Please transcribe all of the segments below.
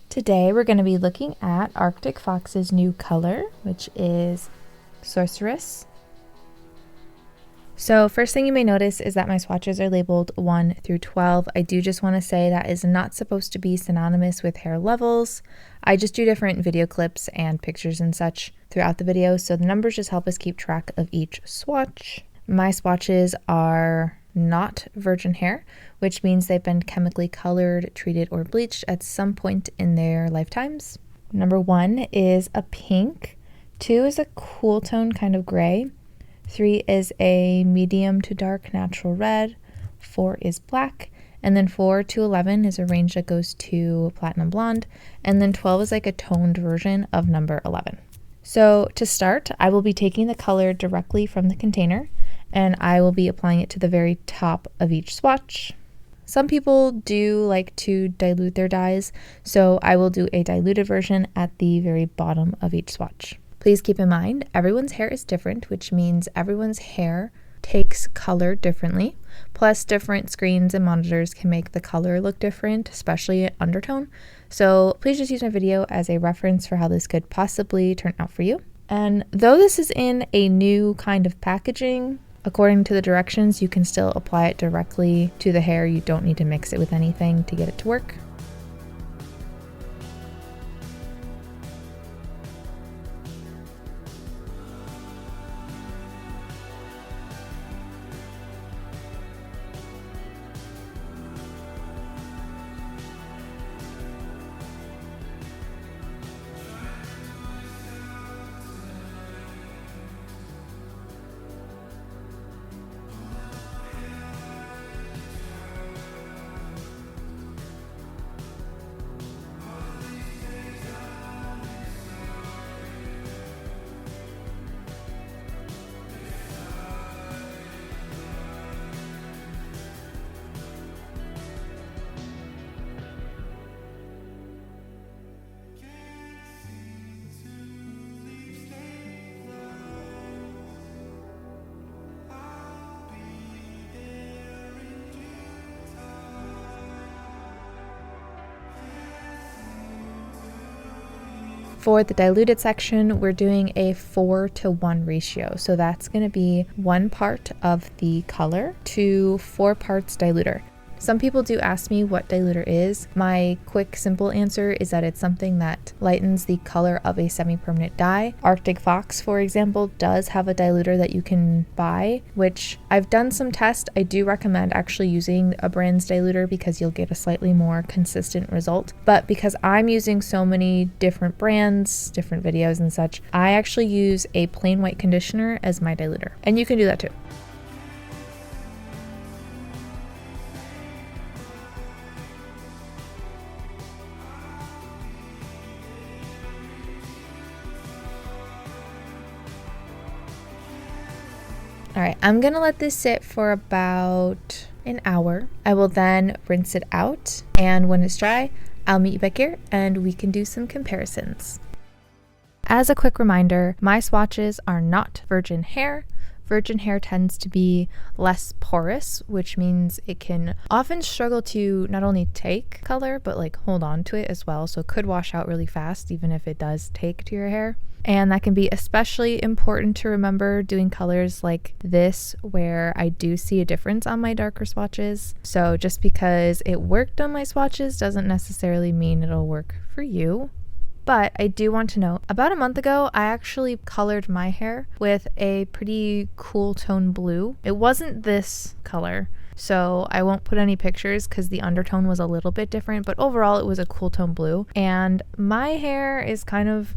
Today we're going to be looking at Arctic Fox's new color, which is Sorceress. So first thing you may notice is that my swatches are labeled 1 through 12. I do just want to say that is not supposed to be synonymous with hair levels. I just do different video clips and pictures and such throughout the video, so the numbers just help us keep track of each swatch. My swatches are not virgin hair, which means they've been chemically colored, treated, or bleached at some point in their lifetimes. Number 1 is a pink, 2 is a cool tone kind of gray, 3 is a medium to dark natural red, 4 is black, and then 4 to 11 is a range that goes to platinum blonde, and then 12 is like a toned version of number 11. So to start, I will be taking the color directly from the container, and I will be applying it to the very top of each swatch. Some people do like to dilute their dyes, so I will do a diluted version at the very bottom of each swatch. Please keep in mind, everyone's hair is different, which means everyone's hair takes color differently. Plus, different screens and monitors can make the color look different, especially undertone. So please just use my video as a reference for how this could possibly turn out for you. And though this is in a new kind of packaging, according to the directions, you can still apply it directly to the hair. You don't need to mix it with anything to get it to work. For the diluted section, we're doing a 4:1 ratio. So that's going to be 1 part of the color to 4 parts diluter. Some people do ask me what diluter is. My quick, simple answer is that it's something that lightens the color of a semi-permanent dye. Arctic Fox, for example, does have a diluter that you can buy, which I've done some tests. I do recommend actually using a brand's diluter because you'll get a slightly more consistent result. But because I'm using so many different brands, different videos and such, I actually use a plain white conditioner as my diluter. And you can do that too. All right, I'm gonna let this sit for about an hour. I will then rinse it out, and when it's dry, I'll meet you back here and we can do some comparisons. As a quick reminder, my swatches are not virgin hair. Virgin hair tends to be less porous, which means it can often struggle to not only take color, but like hold on to it as well. So it could wash out really fast, even if it does take to your hair. And that can be especially important to remember doing colors like this, where I do see a difference on my darker swatches. So just because it worked on my swatches doesn't necessarily mean it'll work for you. But I do want to note, about a month ago, I actually colored my hair with a pretty cool tone blue. It wasn't this color, so I won't put any pictures because the undertone was a little bit different, but overall it was a cool tone blue. And my hair is kind of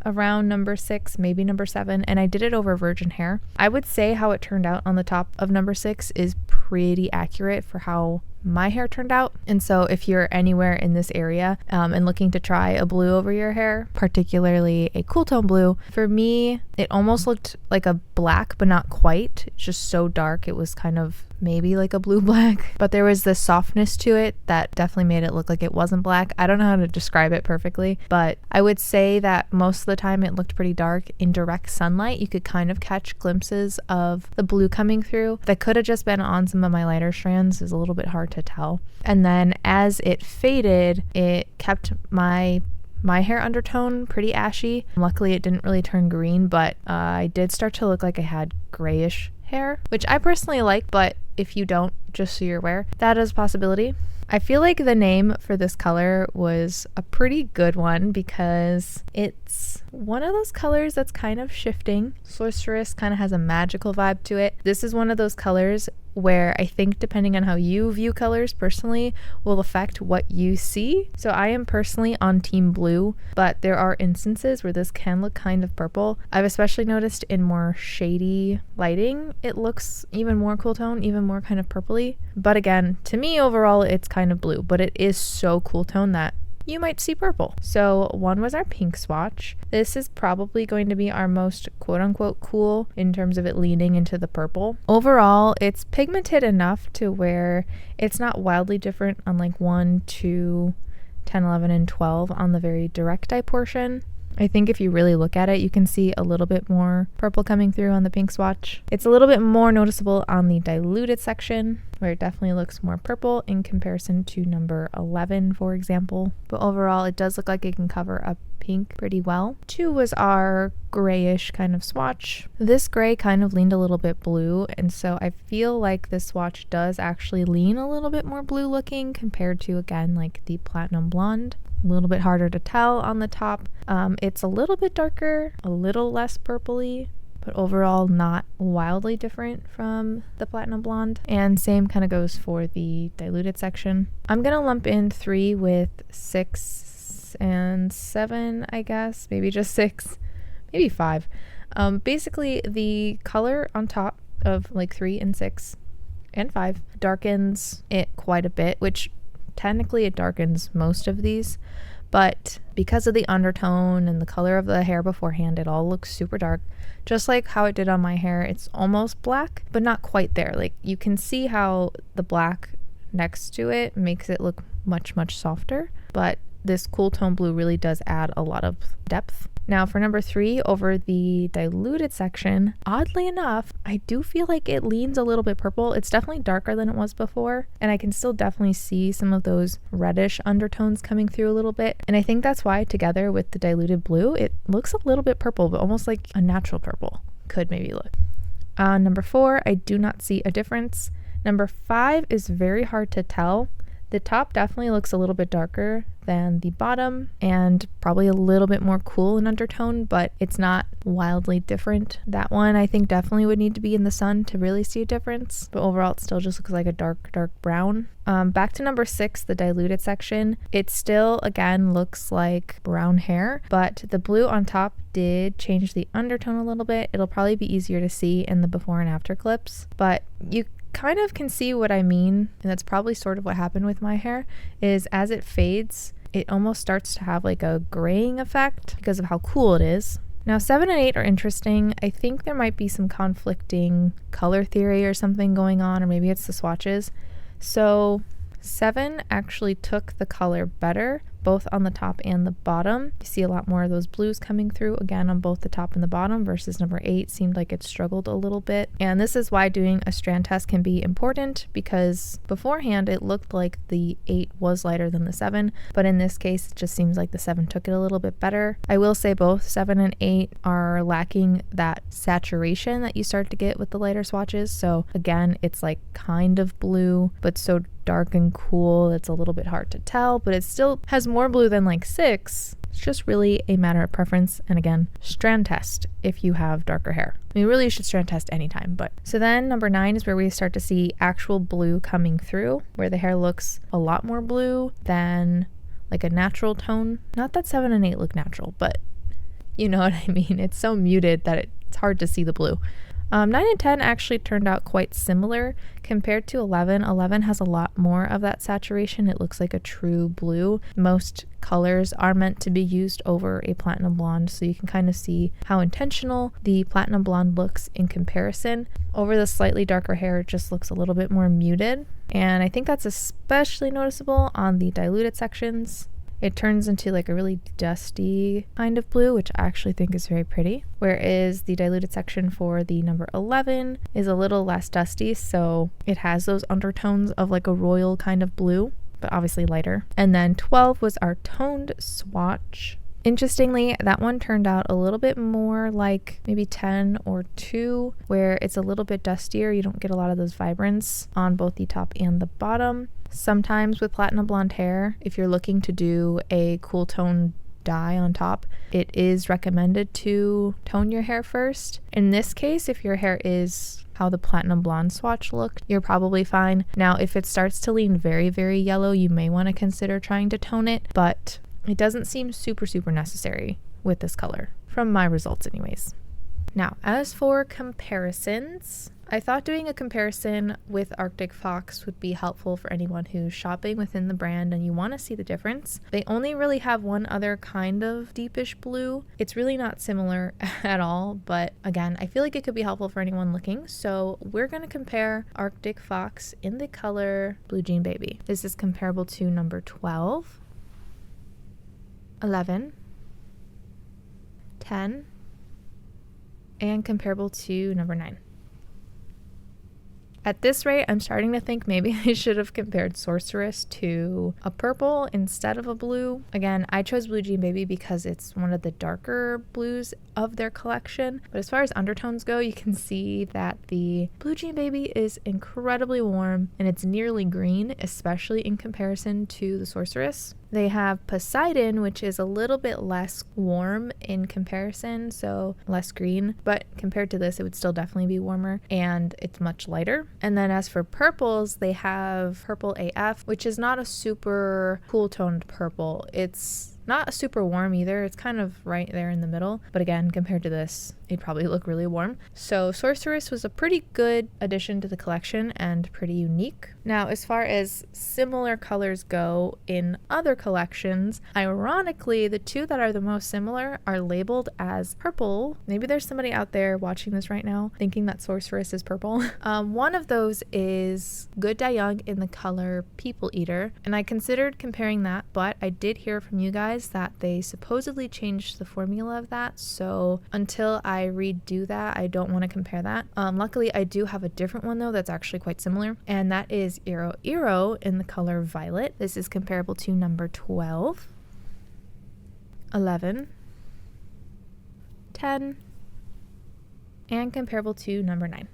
around number 6, maybe number 7, and I did it over virgin hair. I would say how it turned out on the top of number 6 is pretty accurate for how my hair turned out. And so if you're anywhere in this area and looking to try a blue over your hair, particularly a cool tone blue, for me it almost looked like a black, but not quite. It's just so dark. It was kind of maybe like a blue black, but there was this softness to it that definitely made it look like it wasn't black. I don't know how to describe it perfectly, but I would say that most of the time it looked pretty dark. In direct sunlight, you could kind of catch glimpses of the blue coming through. That could have just been on some of my lighter strands. It's a little bit hard to tell. And then as it faded, it kept my hair undertone pretty ashy. Luckily, it didn't really turn green, but I did start to look like I had grayish hair, which I personally like, but if you don't, just so you're aware, that is a possibility. I feel like the name for this color was a pretty good one because it's one of those colors that's kind of shifting. Sorceress kind of has a magical vibe to it. This is one of those colors where I think depending on how you view colors personally will affect what you see. So I am personally on team blue, but there are instances where this can look kind of purple. I've especially noticed in more shady lighting, it looks even more cool tone, even more kind of purpley. But again, to me overall, it's kind of blue, but it is so cool tone that you might see purple. So one was our pink swatch. This is probably going to be our most quote unquote cool in terms of it leaning into the purple. Overall, it's pigmented enough to where it's not wildly different on like 1, 2, 10, 11, and 12 on the very direct eye portion. I think if you really look at it, you can see a little bit more purple coming through on the pink swatch. It's a little bit more noticeable on the diluted section, where it definitely looks more purple in comparison to number 11, for example. But overall, it does look like it can cover up pink pretty well. 2 was our grayish kind of swatch. This gray kind of leaned a little bit blue, and so I feel like this swatch does actually lean a little bit more blue looking compared to, again, like the platinum blonde. A little bit harder to tell on the top. It's a little bit darker, a little less purpley, but overall not wildly different from the platinum blonde. And same kind of goes for the diluted section. I'm gonna lump in 3 with 6 and 7, I guess, maybe just 6, maybe 5. Basically the color on top of like 3 and 6 and 5 darkens it quite a bit, which technically it darkens most of these, but because of the undertone and the color of the hair beforehand, it all looks super dark. Just like how it did on my hair, it's almost black, but not quite there. Like you can see how the black next to it makes it look much, much softer, but this cool tone blue really does add a lot of depth. Now for number 3, over the diluted section, oddly enough, I do feel like it leans a little bit purple. It's definitely darker than it was before, and I can still definitely see some of those reddish undertones coming through a little bit. And I think that's why together with the diluted blue, it looks a little bit purple, but almost like a natural purple could maybe look. Number 4, I do not see a difference. Number 5 is very hard to tell. The top definitely looks a little bit darker than the bottom and probably a little bit more cool in undertone, but it's not wildly different. That one I think definitely would need to be in the sun to really see a difference, but overall it still just looks like a dark brown. Back to number 6, the diluted section. It still again looks like brown hair, but the blue on top did change the undertone a little bit. It'll probably be easier to see in the before and after clips, but you kind of can see what I mean, and that's probably sort of what happened with my hair, is as it fades, it almost starts to have like a graying effect because of how cool it is. Now 7 and 8 are interesting. I think there might be some conflicting color theory or something going on, or maybe it's the swatches. So 7 actually took the color better, both on the top and the bottom. You see a lot more of those blues coming through again on both the top and the bottom, versus number 8 seemed like it struggled a little bit. And this is why doing a strand test can be important, because beforehand it looked like the 8 was lighter than the 7, but in this case it just seems like the 7 took it a little bit better. I will say both 7 and 8 are lacking that saturation that you start to get with the lighter swatches. So again, it's like kind of blue, but so dark and cool it's a little bit hard to tell, but it still has more blue than like 6. It's just really a matter of preference. And again, strand test if you have darker hair. I mean, really you should strand test anytime, but so then number 9 is where we start to see actual blue coming through, where the hair looks a lot more blue than like a natural tone. Not that 7 and 8 look natural, but you know what I mean. It's so muted that it's hard to see the blue. 9 and 10 actually turned out quite similar compared to 11. 11 has a lot more of that saturation. It looks like a true blue. Most colors are meant to be used over a platinum blonde, so you can kind of see how intentional the platinum blonde looks in comparison. Over the slightly darker hair, it just looks a little bit more muted, and I think that's especially noticeable on the diluted sections. it turns into like a really dusty kind of blue, which I actually think is very pretty. Whereas the diluted section for the number 11 is a little less dusty, so it has those undertones of like a royal kind of blue, but obviously lighter. And then 12 was our toned swatch. Interestingly, that one turned out a little bit more like maybe 10 or 2, where it's a little bit dustier. You don't get a lot of those vibrance on both the top and the bottom. Sometimes with platinum blonde hair, if you're looking to do a cool tone dye on top, it is recommended to tone your hair first. In this case, if your hair is how the platinum blonde swatch looked, you're probably fine. Now, if it starts to lean very, very yellow, you may want to consider trying to tone it, but it doesn't seem super necessary with this color, from my results anyways. Now, as for comparisons, I thought doing a comparison with Arctic Fox would be helpful for anyone who's shopping within the brand and you want to see the difference. They only really have one other kind of deepish blue. It's really not similar at all, but again, I feel like it could be helpful for anyone looking. So we're going to compare Arctic Fox in the color Blue Jean Baby. This is comparable to number 12, 11, 10, and comparable to number 9. At this rate, I'm starting to think maybe I should have compared Sorceress to a purple instead of a blue. Again, I chose Blue Jean Baby because it's one of the darker blues of their collection. But as far as undertones go, you can see that the Blue Jean Baby is incredibly warm and it's nearly green, especially in comparison to the Sorceress. They have Poseidon, which is a little bit less warm in comparison, so less green, but compared to this, it would still definitely be warmer, and it's much lighter. And then as for purples, they have Purple AF, which is not a super cool toned purple. It's not super warm either. It's kind of right there in the middle. But again, compared to this, it'd probably look really warm. So Sorceress was a pretty good addition to the collection and pretty unique. Now, as far as similar colors go in other collections, ironically, the two that are the most similar are labeled as purple. Maybe there's somebody out there watching this right now thinking that Sorceress is purple. One of those is Good Die Young in the color People Eater. And I considered comparing that, but I did hear from you guys that they supposedly changed the formula of that, so until I redo that, I don't want to compare that. Luckily, I do have a different one though that's actually quite similar, and that is Iroiro in the color Violet. This is comparable to number 12, 11, 10, and comparable to number 9.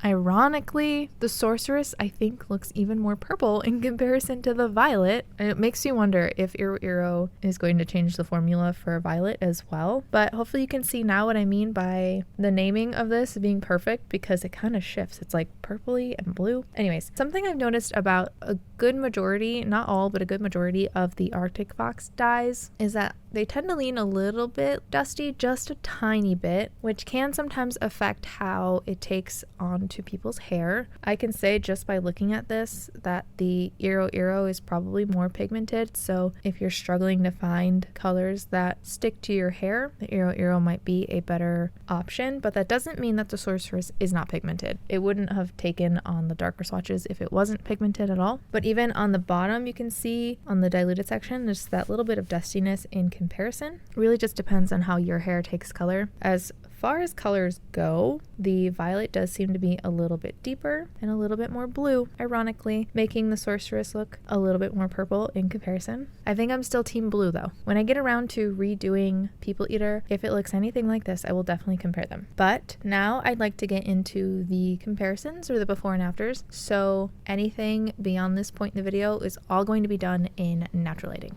Ironically, the Sorceress, I think, looks even more purple in comparison to the Violet. And it makes me wonder if Iroiro is going to change the formula for Violet as well. But hopefully you can see now what I mean by the naming of this being perfect, because it kind of shifts. It's like purpley and blue. Anyways, something I've noticed about a good majority, not all, but a good majority of the Arctic Fox dyes is that they tend to lean a little bit dusty, just a tiny bit, which can sometimes affect how it takes onto people's hair. I can say just by looking at this that the Iroiro is probably more pigmented, so if you're struggling to find colors that stick to your hair, the Iroiro might be a better option, but that doesn't mean that the Sorceress is not pigmented. It wouldn't have taken on the darker swatches if it wasn't pigmented at all. But even on the bottom, you can see on the diluted section, there's that little bit of dustiness in comparison. It really just depends on how your hair takes color. As far as colors go, the Violet does seem to be a little bit deeper and a little bit more blue, ironically, making the Sorceress look a little bit more purple in comparison. I think I'm still team blue though. When I get around to redoing People Eater, if it looks anything like this, I will definitely compare them. But now I'd like to get into the comparisons, or the before and afters. So anything beyond this point in the video is all going to be done in natural lighting.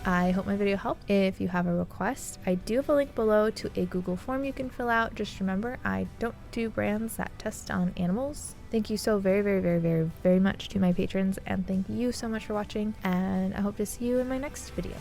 I hope my video helped. If you have a request, I do have a link below to a Google form you can fill out. Just remember, I don't do brands that test on animals. Thank you so very much to my patrons, and thank you so much for watching, and I hope to see you in my next video.